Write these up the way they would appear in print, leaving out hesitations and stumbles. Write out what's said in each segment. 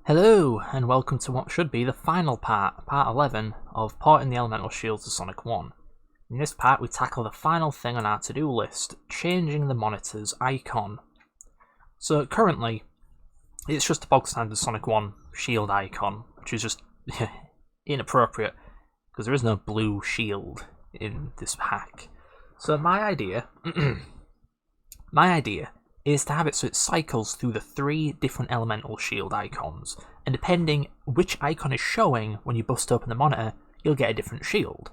Hello, and welcome to what should be the final part, part 11, of porting the elemental shields to Sonic 1. In this part we tackle the final thing on our to-do list, changing the monitor's icon. So currently, it's just a bog standard Sonic 1 shield icon, which is just inappropriate, because there is no blue shield in this hack. So my idea is to have it so it cycles through the 3 different elemental shield icons, and depending which icon is showing when you bust open the monitor, you'll get a different shield.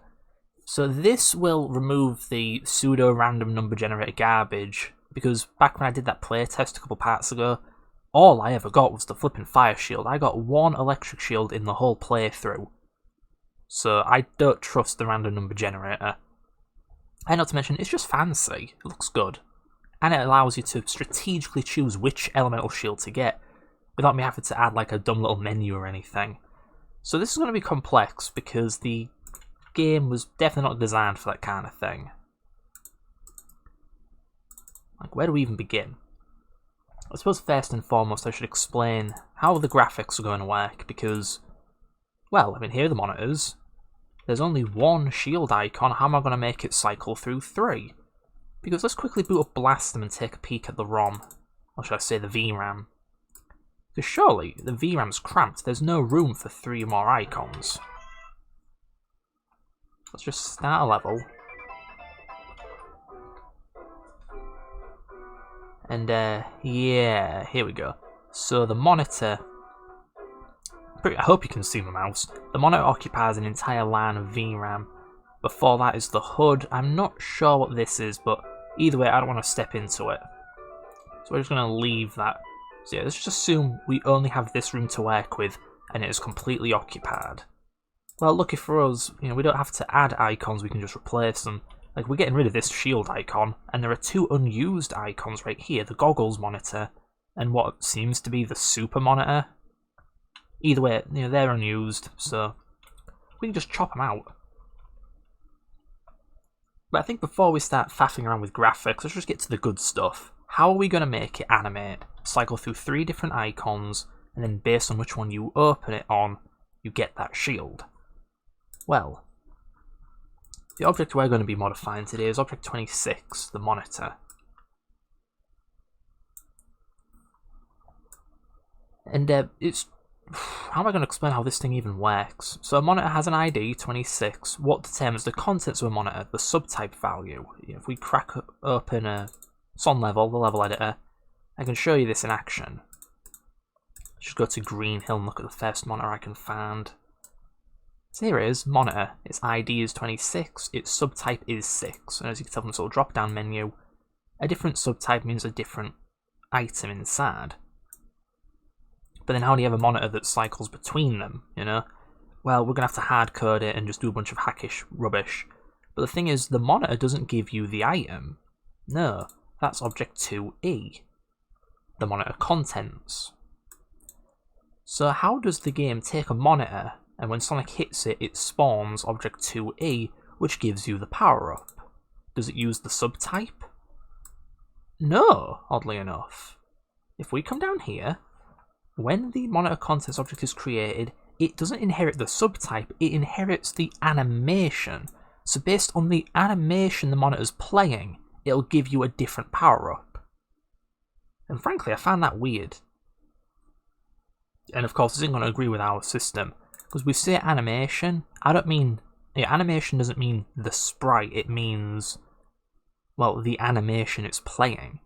So this will remove the pseudo random number generator garbage, because back when I did that playtest a couple parts ago, all I ever got was the flipping fire shield. I got 1 electric shield in the whole playthrough. So I don't trust the random number generator. And not to mention, it's just fancy. It looks good. And it allows you to strategically choose which elemental shield to get, without me having to add like a dumb little menu or anything. So this is going to be complex, because the game was definitely not designed for that kind of thing. Like, where do we even begin? I suppose first and foremost I should explain how the graphics are going to work, because, well, I mean, here are the monitors. There's only 1 shield icon. How am I going to make it cycle through 3? Because let's quickly boot up Blastem and take a peek at the ROM. Or should I say the VRAM? Because surely the VRAM's cramped. There's no room for 3 more icons. Let's just start a level. And yeah, here we go. So the monitor, I hope you can see my mouse. The monitor occupies an entire LAN of VRAM. Before that is the HUD. I'm not sure what this is, but either way, I don't want to step into it. So we're just going to leave that. So yeah, let's just assume we only have this room to work with, and it is completely occupied. Well, lucky for us, we don't have to add icons, we can just replace them. Like, we're getting rid of this shield icon, and there are 2 unused icons right here, the goggles monitor, and what seems to be the super monitor. Either way, they're unused, so we can just chop them out. But I think before we start faffing around with graphics, let's just get to the good stuff. How are we going to make it animate? Cycle through 3 different icons, and then based on which one you open it on, you get that shield. Well, the object we're going to be modifying today is Object 26, the monitor. And how am I going to explain how this thing even works? So a monitor has an ID, 26. What determines the contents of a monitor? The subtype value. If we crack open a SON level, the level editor, I can show you this in action. Just go to Green Hill and look at the first monitor I can find. So here it is, monitor. Its ID is 26, its subtype is 6. And as you can tell from this little drop down menu, a different subtype means a different item inside. But then how do you have a monitor that cycles between them, Well, we're going to have to hard code it and just do a bunch of hackish rubbish. But the thing is, the monitor doesn't give you the item. No, that's Object 2E. The monitor contents. So how does the game take a monitor, and when Sonic hits it, it spawns Object 2E, which gives you the power-up? Does it use the subtype? No, oddly enough. If we come down here, when the monitor contents object is created, it doesn't inherit the subtype, it inherits the animation. So based on the animation the monitor's playing, it'll give you a different power-up. And frankly, I found that weird. And of course, this isn't going to agree with our system. Because we say animation, I don't mean... animation doesn't mean the sprite, it means, well, the animation it's playing.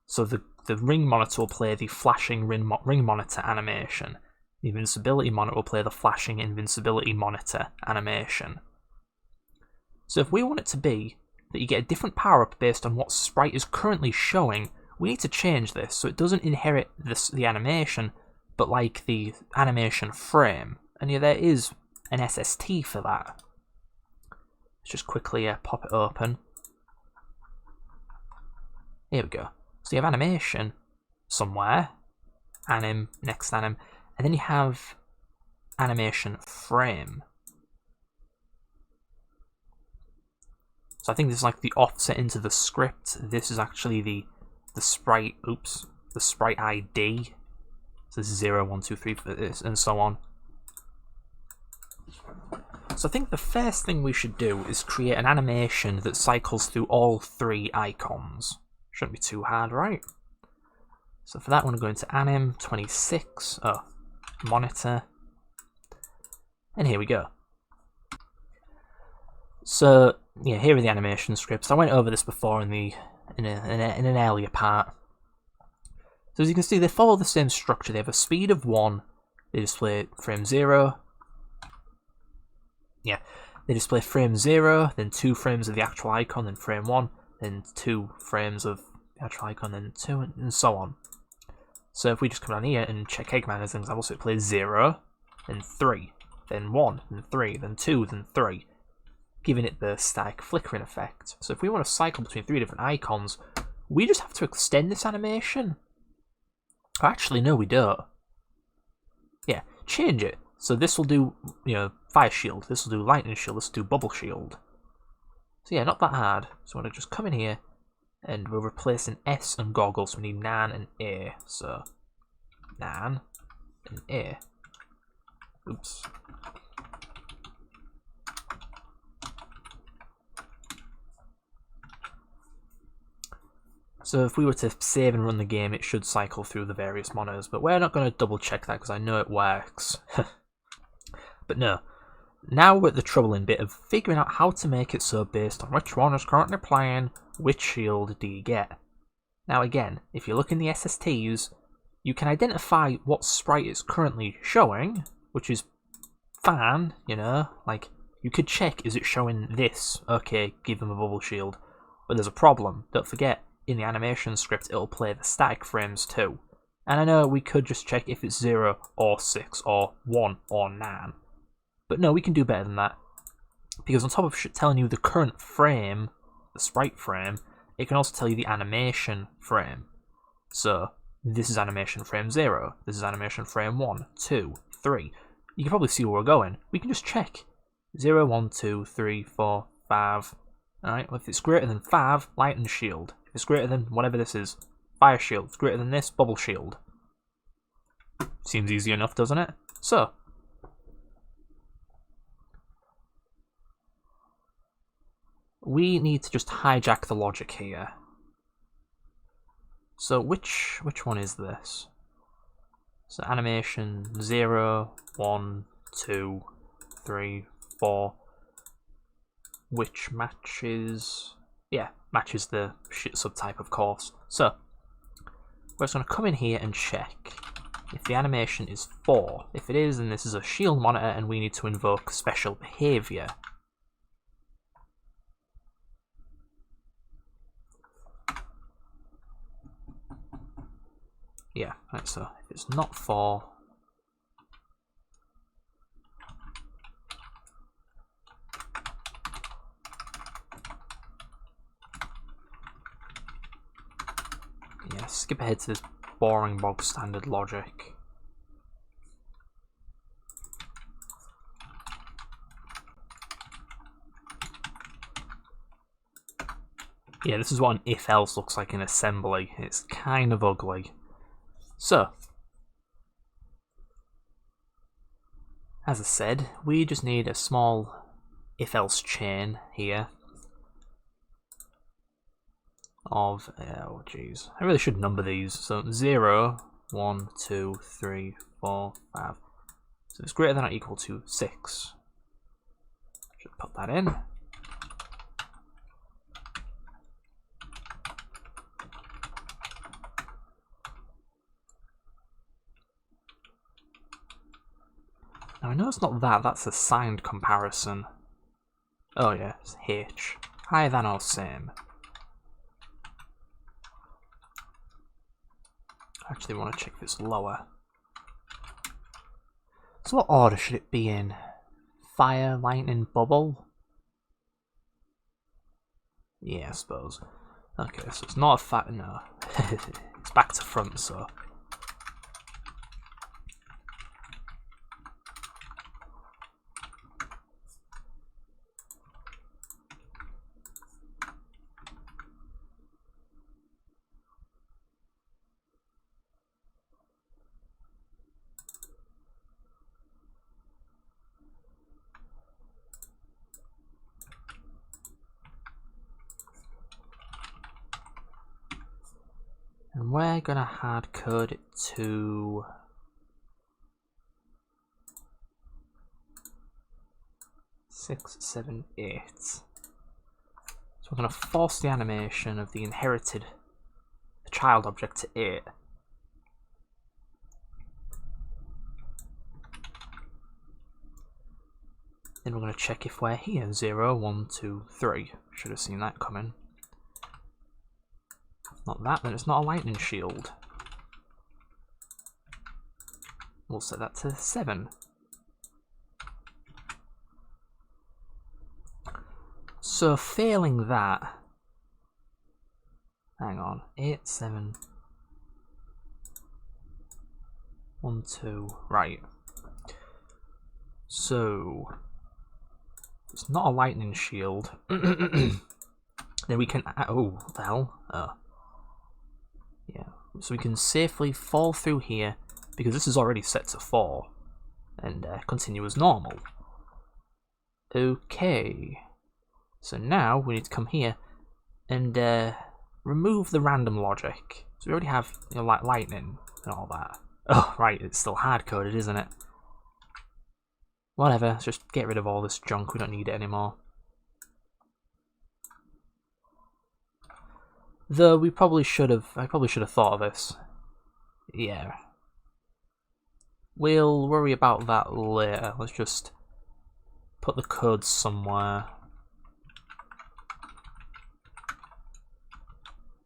So the ring monitor will play the flashing ring monitor animation. The invincibility monitor will play the flashing invincibility monitor animation. So if we want it to be that you get a different power-up based on what sprite is currently showing, we need to change this so it doesn't inherit the animation, but like the animation frame. And yeah, there is an SST for that. Let's just quickly pop it open. Here we go. So you have animation somewhere, anim, next anim, and then you have animation frame. So I think this is like the offset into the script. This is actually the sprite, the sprite ID. So this is 0, 1, 2, 3 for this, and so on. So I think the first thing we should do is create an animation that cycles through all 3 icons. Shouldn't be too hard, right? So for that, I'm going to go into anim 26, monitor, and here we go. So yeah, here are the animation scripts. I went over this before in an earlier part. So as you can see, they follow the same structure. They have a speed of 1. They display frame 0. Yeah, they display frame 0, then 2 frames of the actual icon, then frame 1, then 2 frames of the actual icon, then 2, and so on. So if we just come down here and check Eggman as an example, so it plays 0, then 3, then 1, then 3, then 2, then 3, giving it the static flickering effect. So if we want to cycle between 3 different icons, we just have to extend this animation. Actually, no, we don't. Yeah, change it. So this will do, fire shield. This will do lightning shield. This will do bubble shield. So yeah, not that hard. So I'm going to just come in here, and we're replacing S and goggles. So we need nan and A. So nan and A. Oops. So if we were to save and run the game, it should cycle through the various monitors, but we're not going to double check that because I know it works. But no, now we're at the troubling bit of figuring out how to make it so based on which one is currently playing, which shield do you get. Now again, if you look in the SSTs, you can identify what sprite is currently showing, which is fine, like you could check, is it showing this? Okay, give them a bubble shield. But there's a problem, don't forget, in the animation script it'll play the static frames too. And I know we could just check if it's 0 or 6 or 1 or 9. But no, we can do better than that. Because on top of telling you the current frame, the sprite frame, it can also tell you the animation frame. So, this is animation frame 0, this is animation frame 1, 2, 3. You can probably see where we're going. We can just check. 0, 1, 2, 3, 4, 5. Alright, well, if it's greater than 5, lightning shield. If it's greater than whatever this is, fire shield. If it's greater than this, bubble shield. Seems easy enough, doesn't it? So, we need to just hijack the logic here. So which one is this? So animation 0, 1, 2, 3, 4. Which matches... yeah, matches the subtype, of course. So, we're just going to come in here and check if the animation is 4. If it is, then this is a shield monitor and we need to invoke special behavior. Yeah, right, so if it's not 4... yeah, skip ahead to this boring bog standard logic. Yeah, this is what an if-else looks like in assembly. It's kind of ugly. So, as I said, we just need a small if-else chain here of, oh jeez, I really should number these. So 0, 1, 2, 3, 4, 5. So it's greater than or equal to 6. Should put that in. Now I know it's not that, that's a signed comparison. Oh yeah, it's H. Higher than or same. Actually, we want to check if it's lower. So what order should it be in? Fire, lightning, bubble? Yeah, I suppose. Okay, so it's not a fat, no. It's back to front, so. And we're gonna hard code it to 6, 7, 8. So we're gonna force the animation of the inherited child object to 8. Then we're going to check if we're here. 0, 1, 2, 3. Should have seen that coming. If not that, then it's not a lightning shield. We'll set that to 7. So failing that, hang on, 8, 7, 1, 2, right. So it's not a lightning shield. Then we can, oh, what the hell? Yeah, so we can safely fall through here because this is already set to 4 and continue as normal. Okay, so now we need to come here and remove the random logic. So we already have, you know, like lightning and all that. Oh, right, it's still hard coded, isn't it? Whatever, let's just get rid of all this junk, we don't need it anymore. Though I probably should have thought of this. Yeah. We'll worry about that later. Let's just put the code somewhere.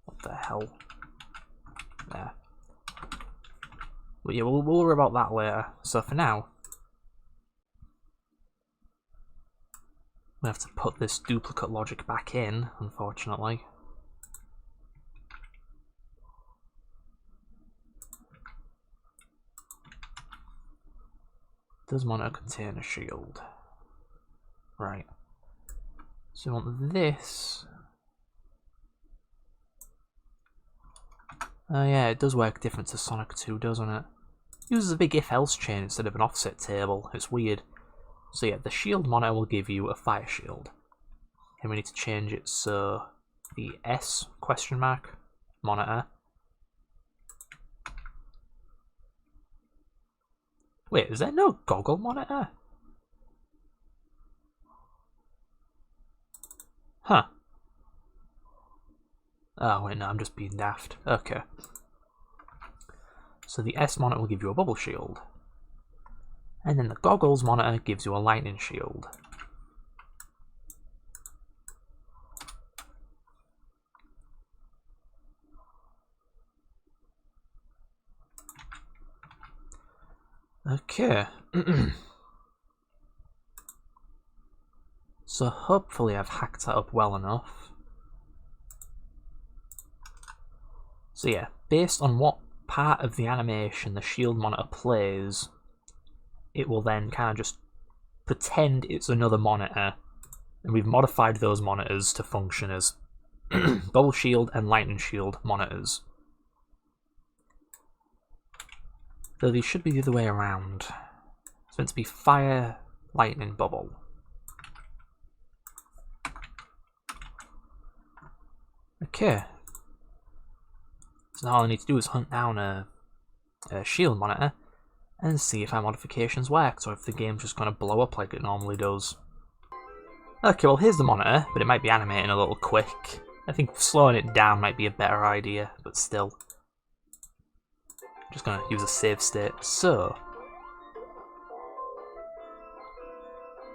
What the hell? There. But yeah, we'll worry about that later. So for now, we have to put this duplicate logic back in, unfortunately. Does monitor contain a shield? Right. So we want this. Oh yeah, it does work different to Sonic 2, doesn't it? Uses a big if-else chain instead of an offset table. It's weird. So yeah, the shield monitor will give you a fire shield. And we need to change it so the S question mark monitor. Wait, is there no goggle monitor? Huh. Oh wait, no, I'm just being daft. Okay. So the S monitor will give you a bubble shield. And then the goggles monitor gives you a lightning shield. Okay. So hopefully I've hacked that up well enough. So yeah, based on what part of the animation the shield monitor plays, it will then kind of just pretend it's another monitor, and we've modified those monitors to function as bubble shield and lightning shield monitors. Though these should be the other way around. It's meant to be fire, lightning, bubble. Okay. So now all I need to do is hunt down a shield monitor and see if our modifications worked, or if the game's just going to blow up like it normally does. Okay, well here's the monitor, but it might be animating a little quick. I think slowing it down might be a better idea, but still. I'm just going to use a save state. So,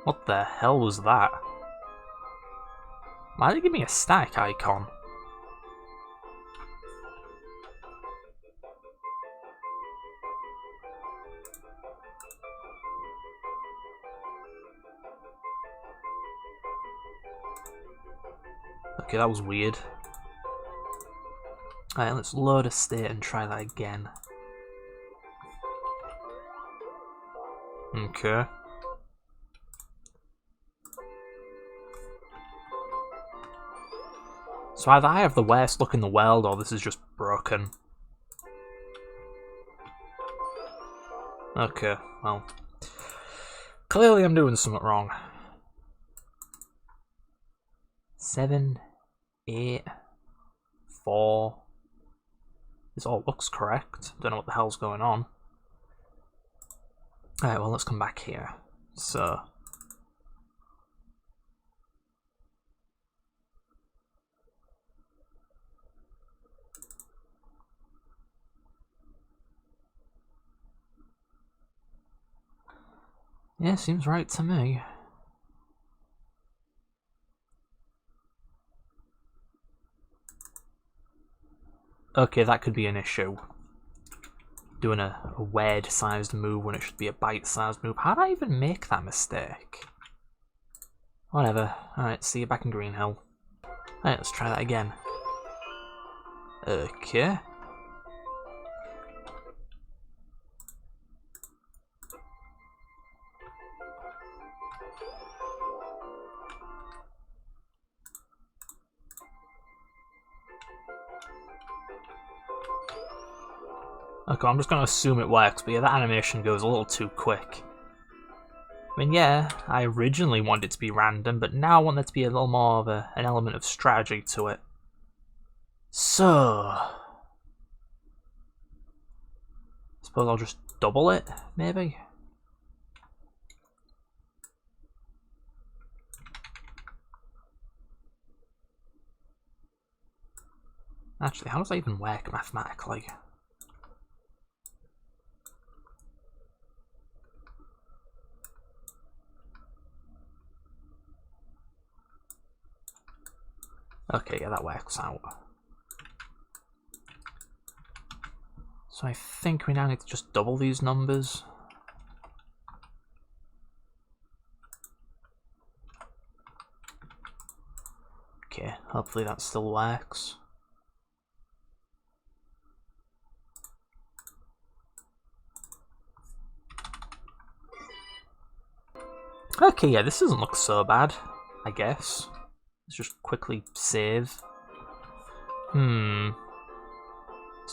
what the hell was that? Why did it give me a static icon? Okay, that was weird. Alright, let's load a state and try that again. Okay. So either I have the worst luck in the world, or this is just broken. Okay, well. Clearly I'm doing something wrong. 7, 8, 4, This all looks correct. Don't know what the hell's going on. Alright, well, let's come back here. So... yeah, seems right to me. Okay, that could be an issue. Doing a weird-sized move when it should be a bite-sized move. How did I even make that mistake? Whatever. Alright, see you back in Green Hill. Alright, let's try that again. Okay. Okay, I'm just going to assume it works, but yeah, that animation goes a little too quick. I mean, yeah, I originally wanted it to be random, but now I want there to be a little more of an element of strategy to it. So... I suppose I'll just double it, maybe? Actually, how does that even work mathematically? Okay, yeah, that works out. So I think we now need to just double these numbers. Okay, hopefully that still works. Okay, yeah, this doesn't look so bad, I guess. Let's just quickly save. So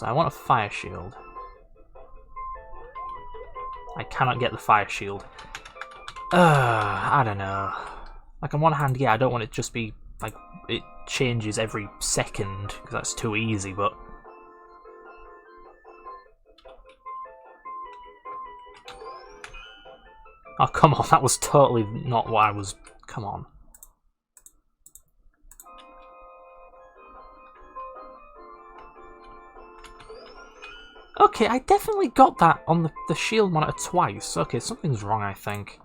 I want a fire shield. I cannot get the fire shield. I don't know. Like, on one hand, yeah, I don't want it to just be, like, it changes every second, because that's too easy, but... oh, come on, that was totally not what I was... come on. Okay, I definitely got that on the shield monitor twice. Okay, something's wrong, I think.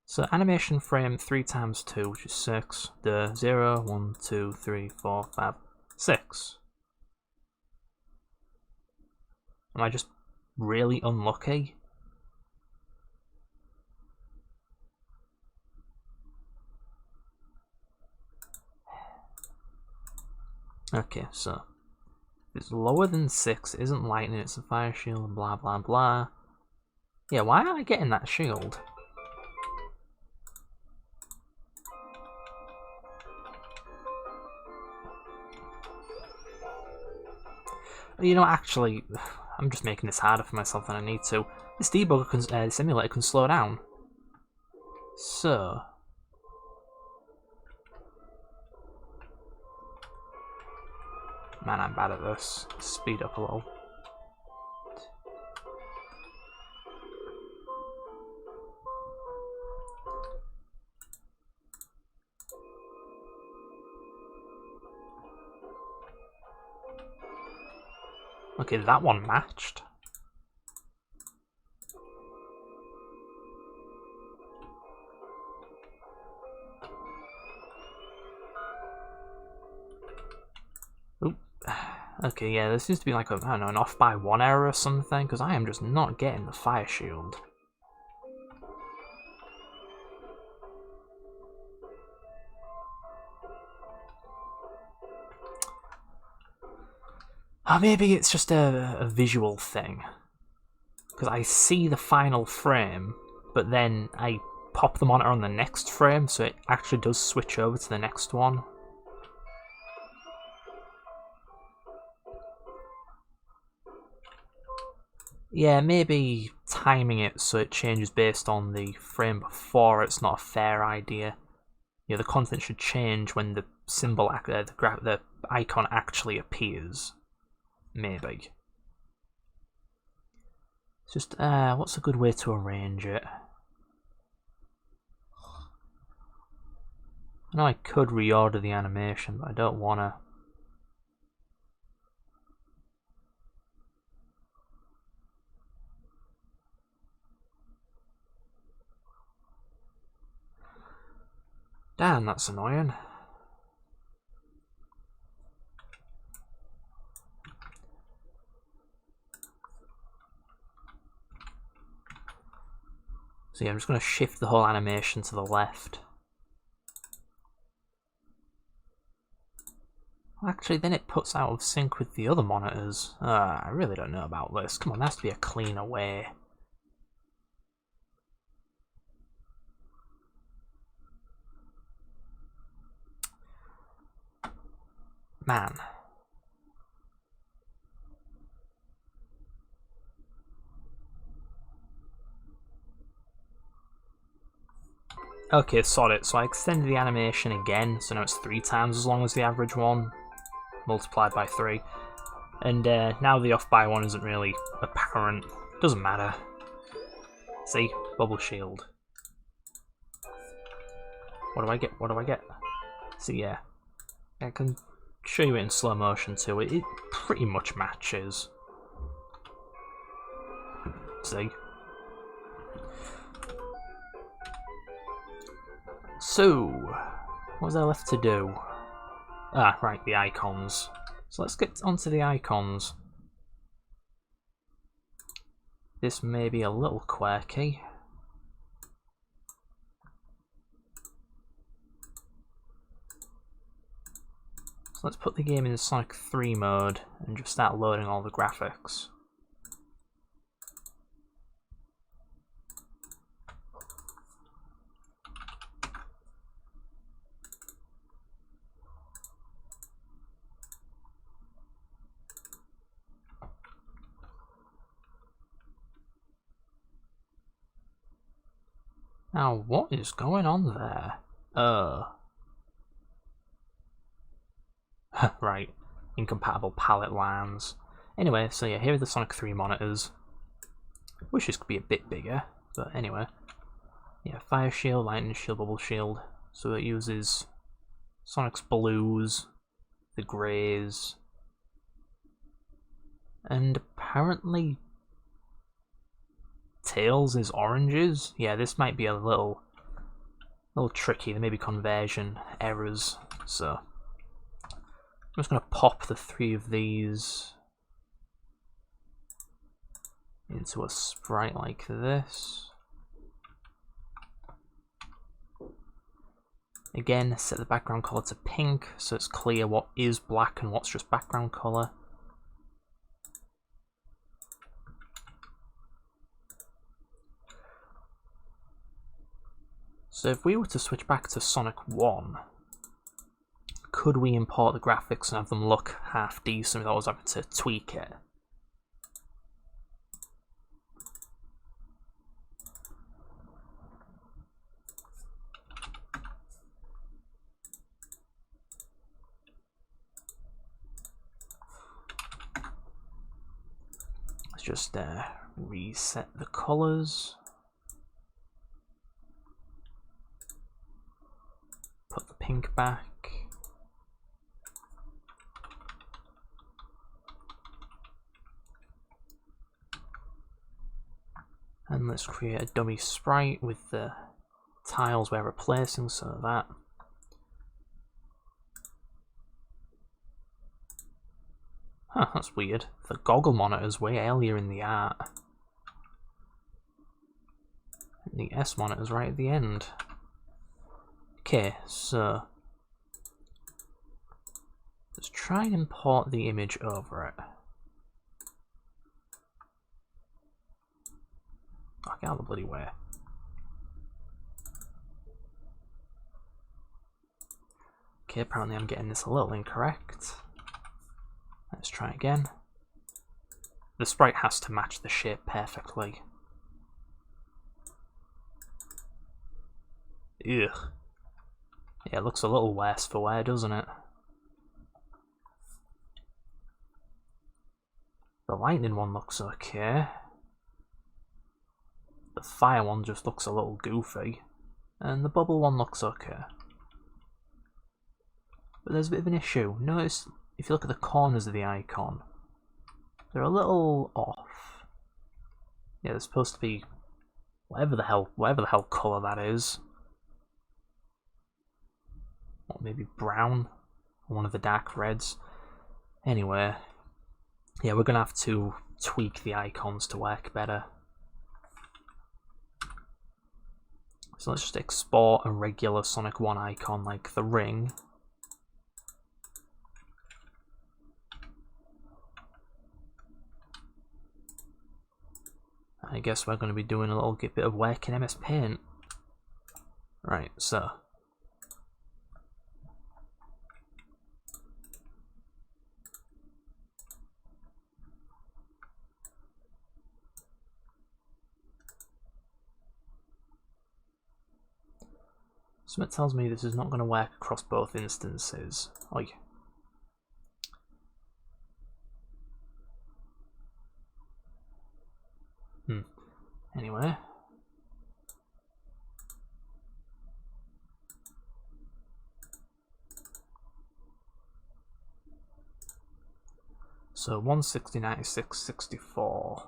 So, animation frame 3 times 2, which is 6. The 0, 1, 2, 3, 4, 5, 6. Am I just really unlucky? Okay, so... it's lower than 6, it isn't lightning, it's a fire shield, blah blah blah. Yeah, why aren't I getting that shield? You know, actually, I'm just making this harder for myself than I need to. This debugger simulator can slow down. So... man, I'm bad at this. Speed up a little. Okay, that one matched. Oop. Okay, yeah, there seems to be like a, I don't know, an off by 1 error or something, because I am just not getting the fire shield. Or maybe it's just a visual thing. Because I see the final frame, but then I pop the monitor on the next frame, so it actually does switch over to the next one. Yeah, maybe timing it so it changes based on the frame before it's not a fair idea. Yeah, the content should change when the symbol, the icon actually appears. Maybe. It's just, what's a good way to arrange it? I know I could reorder the animation, but I don't wanna. Damn, that's annoying. So yeah, I'm just going to shift the whole animation to the left. Actually, then it puts out of sync with the other monitors. I really don't know about this. Come on, there has to be a cleaner way. Man. Okay, sod it. So I extended the animation again, so now it's 3 times as long as the average one, multiplied by 3. And now the off by one isn't really apparent. Doesn't matter. See? Bubble shield. What do I get? What do I get? See, yeah. I can show you it in slow motion too. It pretty much matches. See? So, what was there left to do? Ah, right, the icons. So let's get onto the icons. This may be a little quirky. So let's put the game in Sonic 3 mode and just start loading all the graphics. Now, what is going on there? Right, incompatible palette lines. Anyway, so yeah, here are the Sonic 3 monitors. Wish this could be a bit bigger, but anyway. Yeah, Fire Shield, Lightning Shield, Bubble Shield. So it uses Sonic's blues, the greys, and apparently Tails is oranges. Yeah, this might be a little tricky. There may be conversion errors, so I'm just going to pop the 3 of these into a sprite like this. Again, set the background colour to pink so it's clear what is black and what's just background colour. So if we were to switch back to Sonic 1, could we import the graphics and have them look half decent without us having to tweak it? Let's just reset the colours. Put the pink back. And let's create a dummy sprite with the tiles we're replacing, so that. Huh, that's weird. The goggle monitor's way earlier in the art. And the S monitor's right at the end. Okay, so let's try and import the image over it. Oh, get out of the bloody way. Okay, apparently I'm getting this a little incorrect. Let's try again. The sprite has to match the shape perfectly. Ugh. Yeah, it looks a little worse for wear, doesn't it? The lightning one looks okay. The fire one just looks a little goofy. And the bubble one looks okay. But there's a bit of an issue. Notice, if you look at the corners of the icon, they're a little off. Yeah, they're supposed to be whatever the hell colour that is. Or maybe brown, or one of the dark reds. Anyway, yeah, we're gonna have to tweak the icons to work better. So let's just export a regular Sonic 1 icon like the ring. I guess we're going to be doing a little bit of work in MS Paint. Right, so. Something tells me this is not going to work across both instances. Oi. Anyway. So 160, 96, 64.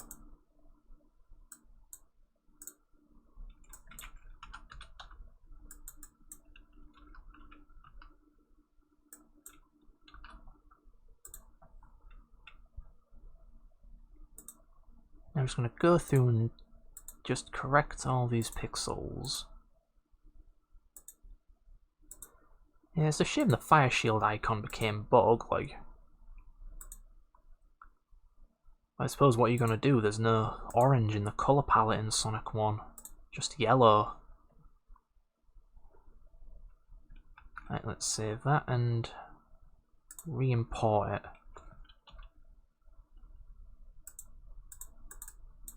I'm just going to go through and just correct all these pixels. Yeah, it's a shame the fire shield icon became bug-like. I suppose what you're going to do, there's no orange in the colour palette in Sonic 1, just yellow. Right, let's save that and re-import it.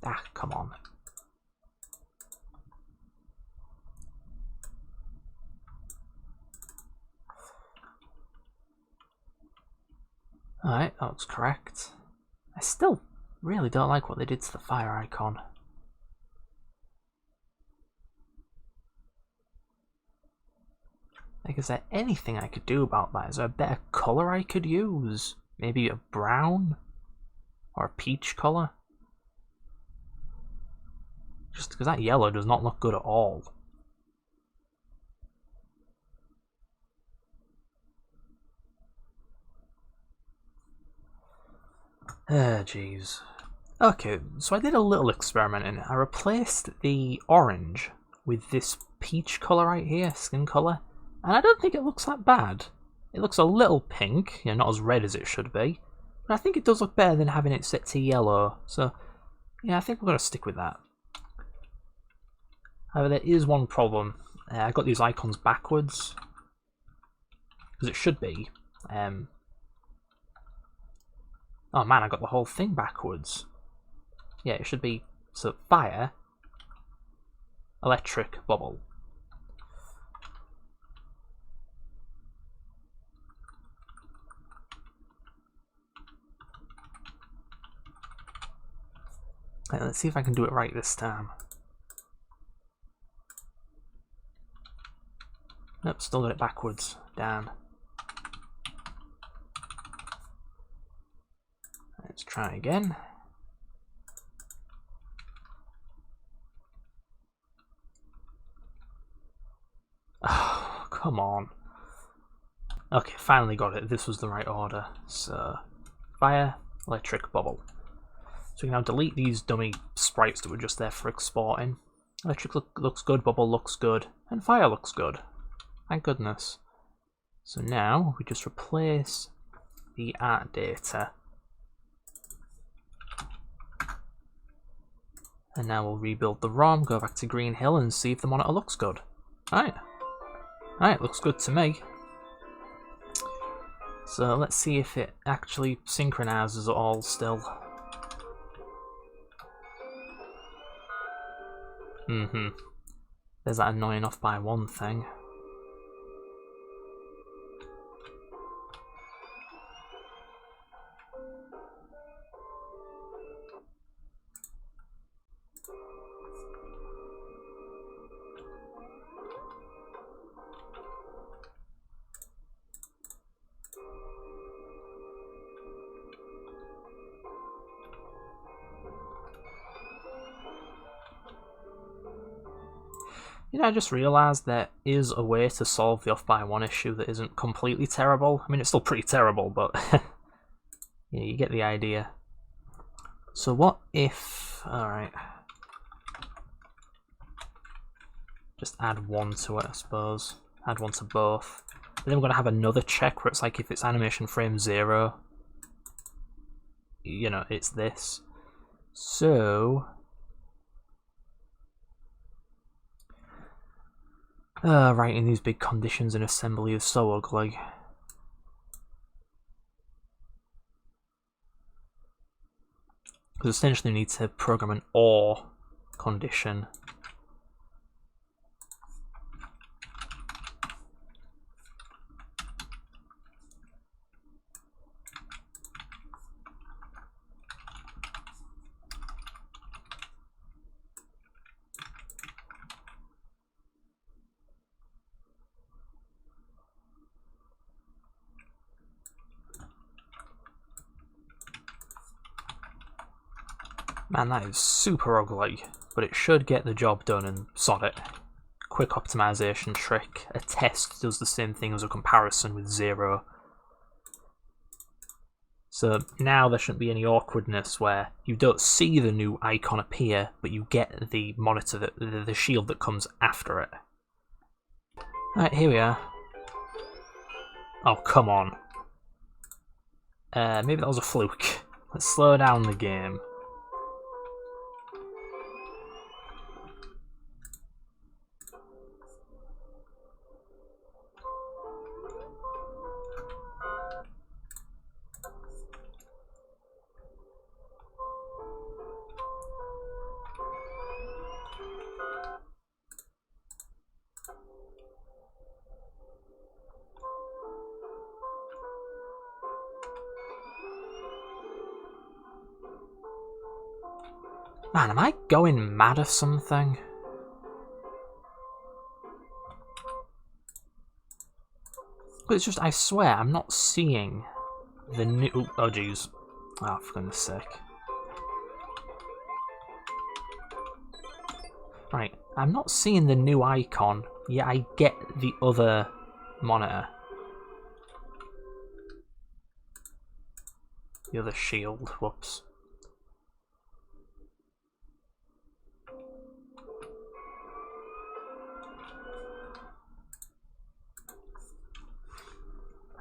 Ah, come on. Alright, that looks correct. I still really don't like what they did to the fire icon. Like, is there anything I could do about that? Is there a better colour I could use? Maybe a brown? Or a peach colour? Just because that yellow does not look good at all. Ah, jeez. Okay, so I did a little experimenting. I replaced the orange with this peach colour right here, skin colour, and I don't think it looks that bad. It looks a little pink, you know, not as red as it should be, but I think it does look better than having it set to yellow, so yeah, I think we're going to stick with that. However, there is one problem. I got these icons backwards, because it should be. Oh man, I got the whole thing backwards. Yeah, it should be, so fire, electric, bubble. Right, let's see if I can do it right this time. Nope, still got it backwards. Damn. Let's try again. Oh, come on. Okay, finally got it. This was the right order. So, fire, electric, bubble. So we can now delete these dummy sprites that were just there for exporting. Electric looks good, bubble looks good, and fire looks good. Thank goodness. So now we just replace the art data. And now we'll rebuild the ROM, go back to Green Hill and see if the monitor looks good. Alright. Alright, looks good to me. So let's see if it actually synchronizes at all still. There's that annoying off by one thing. You know, I just realised there is a way to solve the off-by-1 issue that isn't completely terrible. I mean, it's still pretty terrible, but yeah, you get the idea. So what if... Alright. Just add 1 to it, I suppose. Add 1 to both. But then we're going to have another check where it's like if it's animation frame 0, you know, it's this. So... writing these big conditions in assembly is so ugly. Because essentially you need to program an OR condition. Man, that is super ugly, but it should get the job done and sod it. Quick optimization trick. A test does the same thing as a comparison with 0. So now there shouldn't be any awkwardness where you don't see the new icon appear, but you get the monitor, the shield that comes after it. Alright, here we are. Oh, come on. Maybe that was a fluke. Let's slow down the game. Man, am I going mad or something? But it's just, I swear, I'm not seeing the new... Oh, jeez. Oh, for goodness sake. Right, I'm not seeing the new icon, yet I get the other monitor. The other shield, whoops.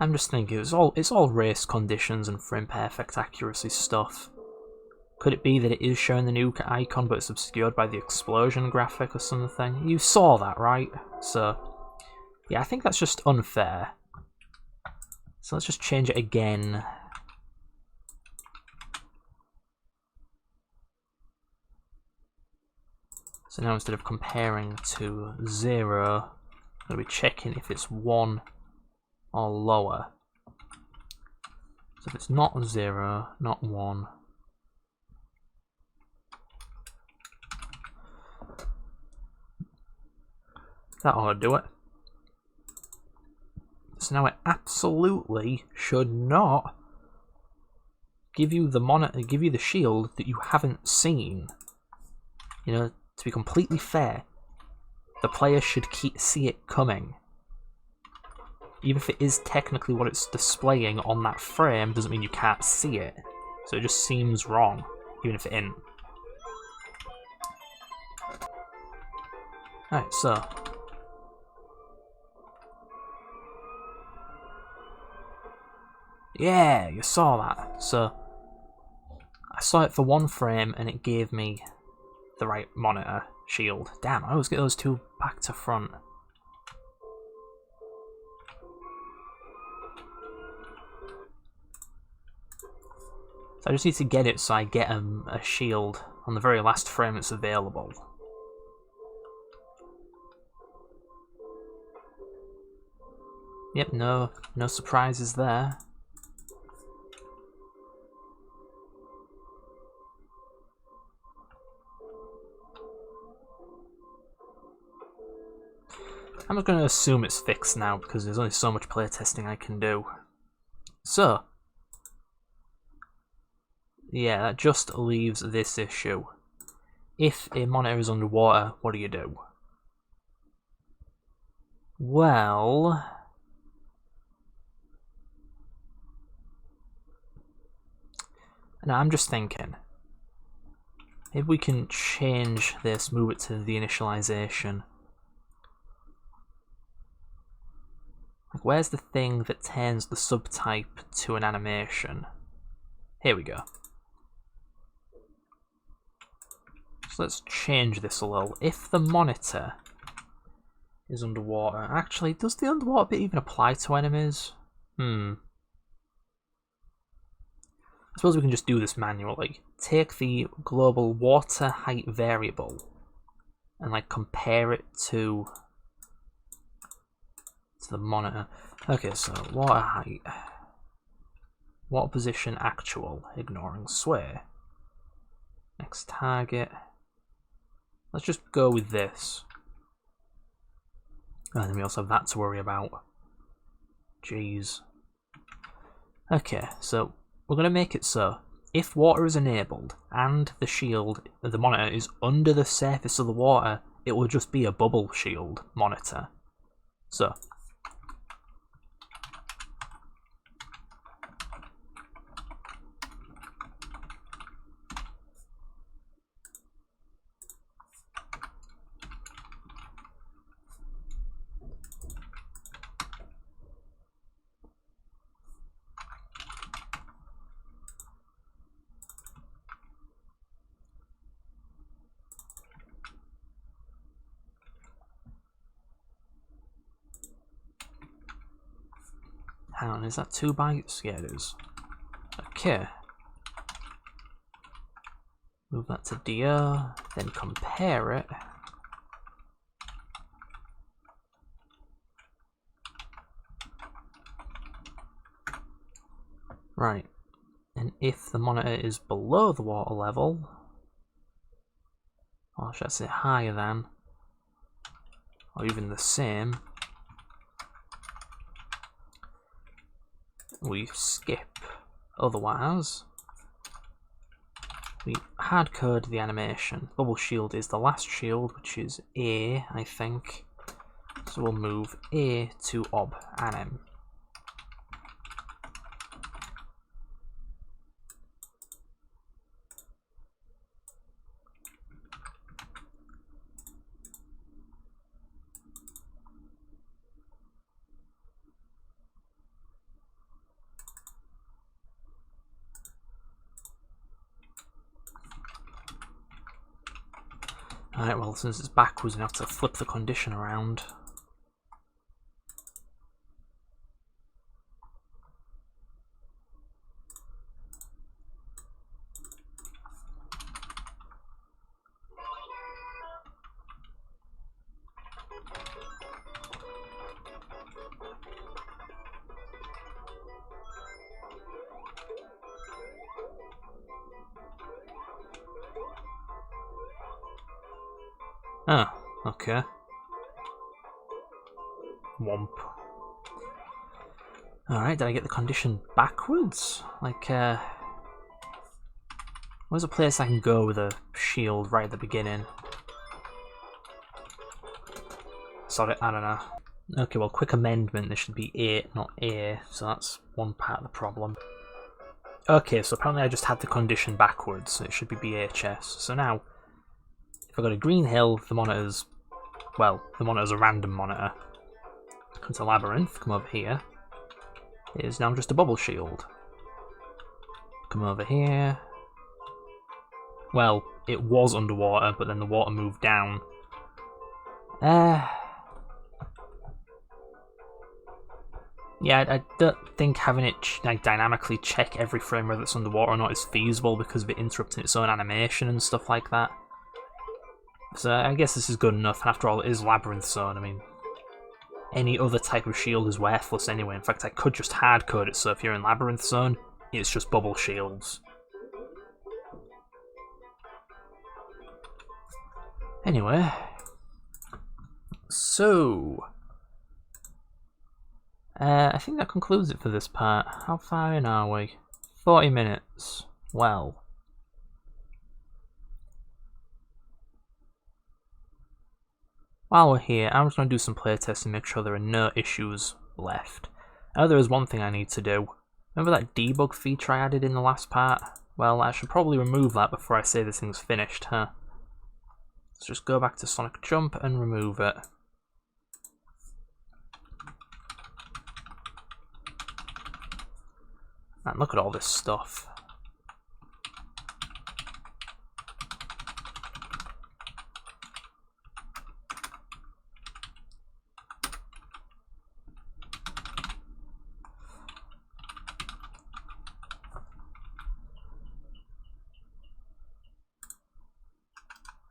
I'm just thinking, it's all race conditions and frame perfect accuracy stuff. Could it be that it is showing the new icon but it's obscured by the explosion graphic or something? You saw that, right? So, yeah, I think that's just unfair. So let's just change it again. So now instead of comparing to 0, I'm going to be checking if it's 1 or lower. So if it's not 0, not 1. That ought to do it. So now it absolutely should not give you the monitor, give you the shield that you haven't seen. You know, to be completely fair, the player should see it coming. Even if it is technically what it's displaying on that frame, doesn't mean you can't see it. So it just seems wrong, even if it isn't. Alright, so... Yeah, you saw that. So, I saw it for 1 frame and it gave me the right monitor shield. Damn, I always get those 2 back to front. So I just need to get it so I get a shield on the very last frame that's available. Yep, no surprises there. I'm just going to assume it's fixed now because there's only so much playtesting I can do. So, yeah, that just leaves this issue. If a monitor is underwater, what do you do? Well, and I'm just thinking, maybe we can change this, move it to the initialization. Like, where's the thing that turns the subtype to an animation? Here we go. So let's change this a little. If the monitor is underwater, actually, does the underwater bit even apply to enemies? I suppose we can just do this manually. Take the global water height variable and like compare it to the monitor. Okay, so water height, water position actual, ignoring sway. Next target. Let's just go with this. And then we also have that to worry about. Jeez. Okay, so we're going to make it so if water is enabled and the shield, the monitor, is under the surface of the water, it will just be a bubble shield monitor. So hang on, is that 2 bytes? Yeah, it is. Okay. Move that to DO, then compare it. Right. And if the monitor is below the water level, or should I say higher than, or even the same, we skip. Otherwise, we hardcode the animation. Bubble shield is the last shield, which is A, I think. So we'll move A to ob anim. Alright, well, since it's backwards, we have to flip the condition around. Oh, okay. Womp. Alright, did I get the condition backwards? Like, where's a place I can go with a shield right at the beginning? Sorry, I don't know. Okay, well, quick amendment, this should be A, not A, so that's one part of the problem. Okay, so apparently I just had the condition backwards, so it should be BHS. So now, if I go to Green Hill, the monitor's, well, the monitor's a random monitor. Come to Labyrinth, come over here. It is now just a bubble shield. Come over here. Well, it was underwater, but then the water moved down. Yeah, I don't think having it like dynamically check every frame whether it's underwater or not is feasible because of it interrupting its own animation and stuff like that. So I guess this is good enough. After all, it is Labyrinth Zone. I mean, any other type of shield is worthless anyway. In fact, I could just hardcode it so if you're in Labyrinth Zone, it's just bubble shields. Anyway, so I think that concludes it for this part. How far in are we? 40 minutes. Well. while we're here, I'm just going to do some playtests and make sure there are no issues left. I know there is one thing I need to do. Remember that debug feature I added in the last part? Well, I should probably remove that before I say this thing's finished, huh? Let's just go back to Sonic Jump and remove it. Man, look at all this stuff.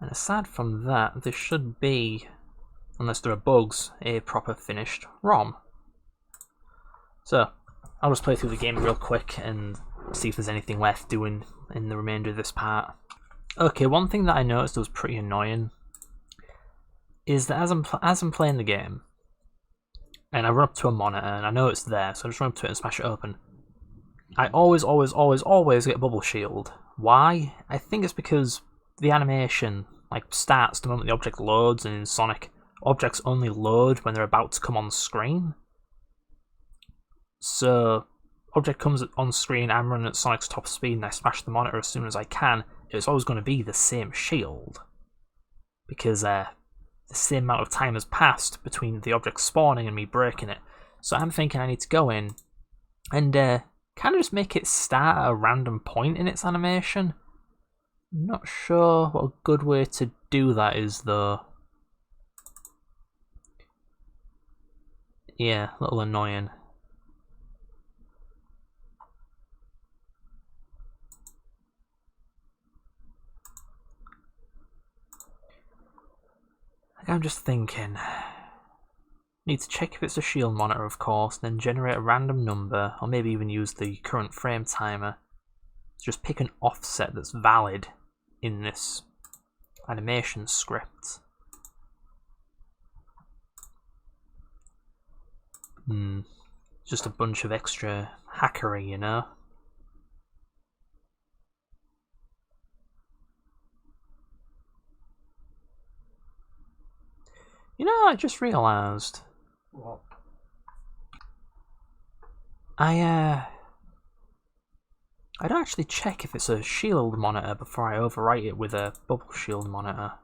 And aside from that, there should be, unless there are bugs, a proper finished ROM. So, I'll just play through the game real quick and see if there's anything worth doing in the remainder of this part. Okay, one thing that I noticed that was pretty annoying is that as I'm playing the game, and I run up to a monitor, and I know it's there, so I just run up to it and smash it open, I always get a bubble shield. Why? I think it's because the animation starts the moment the object loads, and in Sonic, objects only load when they're about to come on screen. So, object comes on screen, I'm running at Sonic's top speed, and I smash the monitor as soon as I can. It's always going to be the same shield, because the same amount of time has passed between the object spawning and me breaking it. So I'm thinking I need to go in and kind of just make it start at a random point in its animation. Not sure what a good way to do that is, though. Yeah, a little annoying. I'm just thinking. Need to check if it's a shield monitor, of course, then generate a random number, or maybe even use the current frame timer. Just pick an offset that's valid in this animation script. Just a bunch of extra hackery, you know? You know, I just realised. What? I don't actually check if it's a shield monitor before I overwrite it with a bubble shield monitor.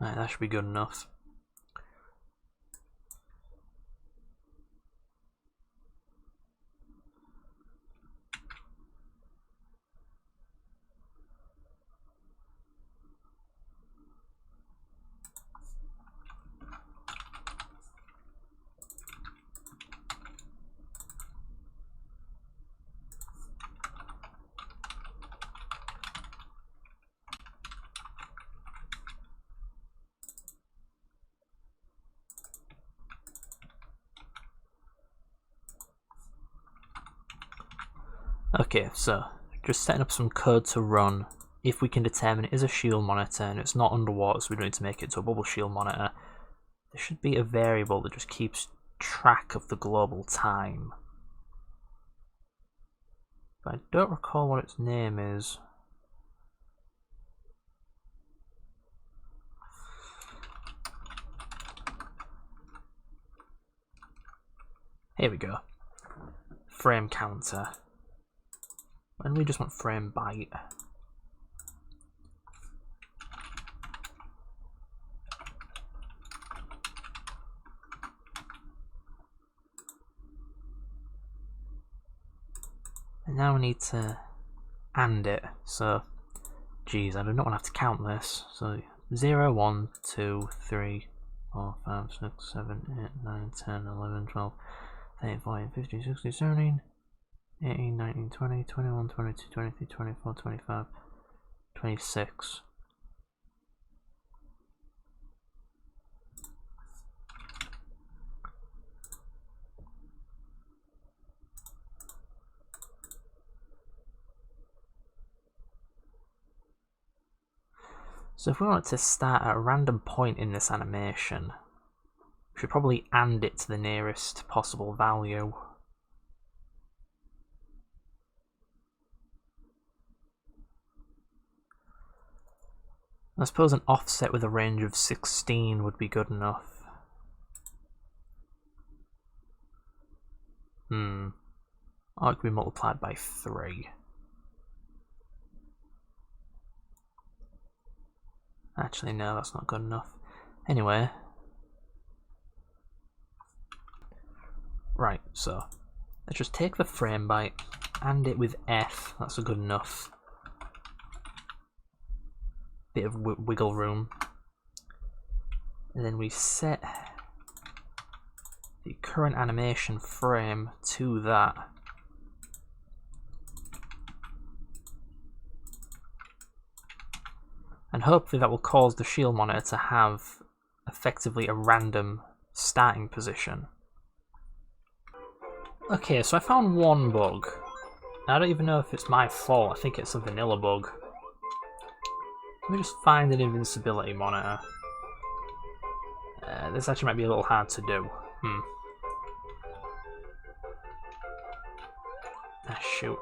Right, that should be good enough. Okay, so just setting up some code to run. If we can determine it is a shield monitor and it's not underwater, so we don't need to make it to a bubble shield monitor, there should be a variable that just keeps track of the global time. But I don't recall what its name is. Here we go. Frame counter. And we just want frame byte. And now we need to AND it. So, geez, I do not want to have to count this. So 0, 1, 2, 3, 4, 5, 6, 7, 8, 9, 10, 11, 12, 13, 14, 15, 16, 17, 18, 19, 20, 21, 22, 23, 24, 25, 26. So if we wanted to start at a random point in this animation, we should probably AND it to the nearest possible value. I suppose an offset with a range of 16 would be good enough. Or it could be multiplied by 3. Actually, no, that's not good enough. Anyway. Right, so let's just take the frame byte and it with F. That's a good enough bit of wiggle room. And then we set the current animation frame to that. And hopefully that will cause the shield monitor to have effectively a random starting position. Okay, so I found one bug. I don't even know if it's my fault, I think it's a vanilla bug. Let me just find an invincibility monitor. This actually might be a little hard to do. Ah, shoot.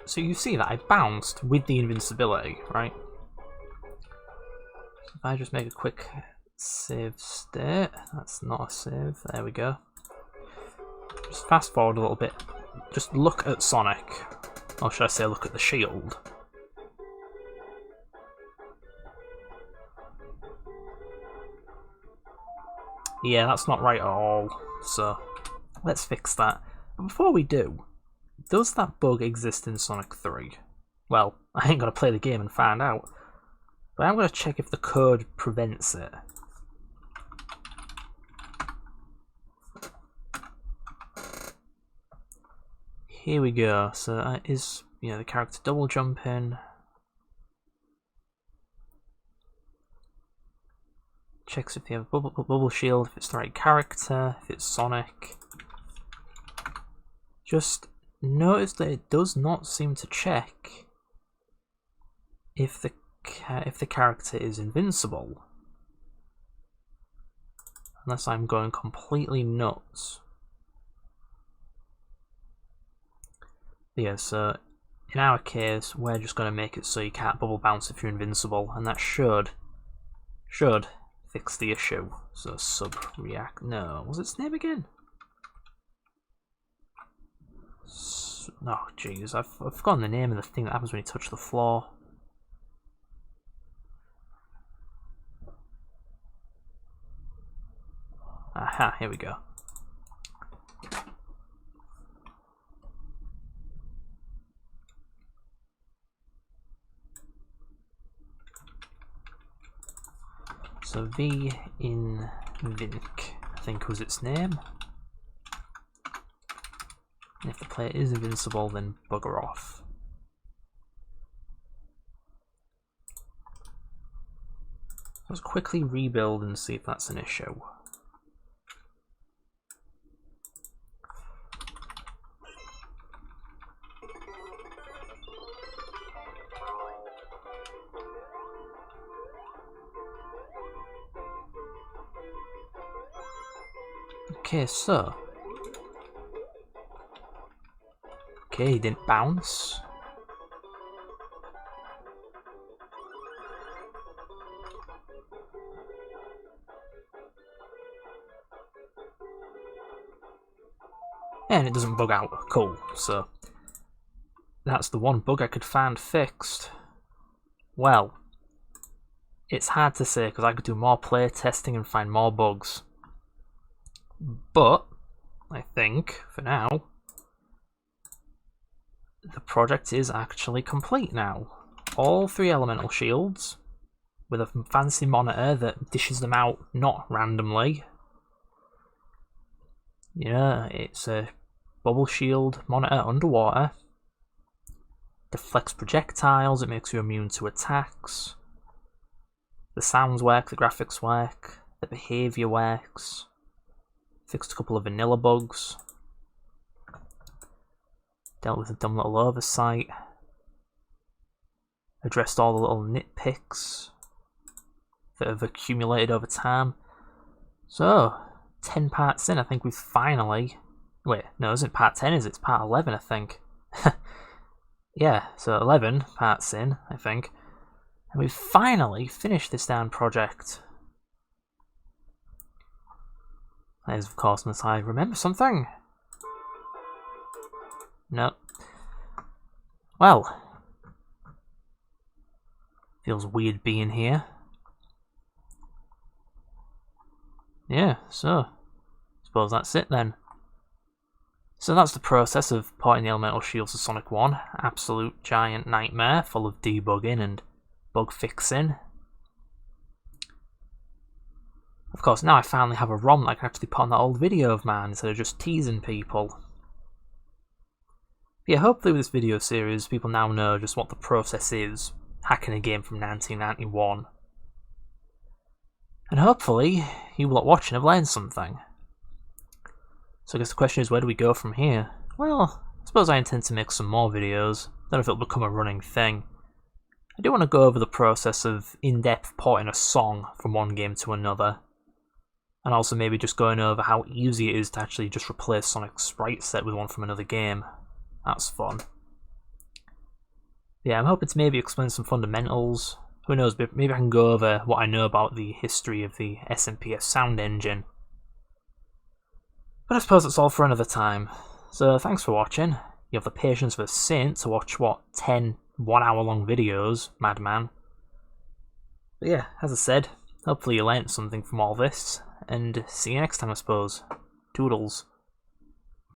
So you see that I bounced with the invincibility, right? So if I just make a quick save state, that's not a save, there we go. Just fast forward a little bit, just look at Sonic, or should I say look at the shield. Yeah, that's not right at all, so let's fix that. But before we do, does that bug exist in Sonic 3? Well, I ain't gonna play the game and find out, but I'm gonna check if the code prevents it. Here we go, so that is, the character double jumping. Checks if you have a bubble shield, if it's the right character, if it's Sonic. Just notice that it does not seem to check if the character is invincible. Unless I'm going completely nuts. Yeah, so in our case, we're just going to make it so you can't bubble bounce if you're invincible, and that should fix the issue. So sub-react, no, was its name again? Oh jeez, I've forgotten the name of the thing that happens when you touch the floor. Aha, here we go. So V in Vinc, I think was its name. And if the player is invincible, then bugger off. Let's quickly rebuild and see if that's an issue. Okay, so. Okay, he didn't bounce. And it doesn't bug out. Cool, so. That's the one bug I could find fixed. Well, it's hard to say because I could do more play testing and find more bugs. But I think, for now, the project is actually complete now. All 3 elemental shields, with a fancy monitor that dishes them out not randomly. Yeah, it's a bubble shield monitor underwater. Deflects projectiles, it makes you immune to attacks. The sounds work, the graphics work, the behaviour works. Fixed a couple of vanilla bugs. Dealt with a dumb little oversight. addressed all the little nitpicks that have accumulated over time. So, 10 parts in, I think we've finally... Wait, no, it isn't part 10, is it? It's part 11, I think. Yeah, so 11 parts in, I think. And we've finally finished this damn project. That is, of course, unless I remember something. No. Well. Feels weird being here. Yeah, so. Suppose that's it then. So that's the process of porting the Elemental Shields to Sonic 1. Absolute giant nightmare, full of debugging and bug fixing. Of course, now I finally have a ROM that I can actually put on that old video of mine instead of just teasing people. But yeah, hopefully with this video series, people now know just what the process is, hacking a game from 1991. And hopefully, you lot watching have learned something. So I guess the question is, where do we go from here? Well, I suppose I intend to make some more videos. Don't know if it'll become a running thing. I do want to go over the process of in-depth porting a song from one game to another. And also maybe just going over how easy it is to actually just replace Sonic's sprite set with one from another game. That's fun. Yeah, I'm hoping to maybe explain some fundamentals. Who knows, maybe I can go over what I know about the history of the SMPS sound engine. But I suppose that's all for another time. So thanks for watching. You have the patience of a saint to watch, what, 10 one-hour-long videos, madman. But yeah, as I said, hopefully you learnt something from all this, and see you next time, I suppose. Toodles.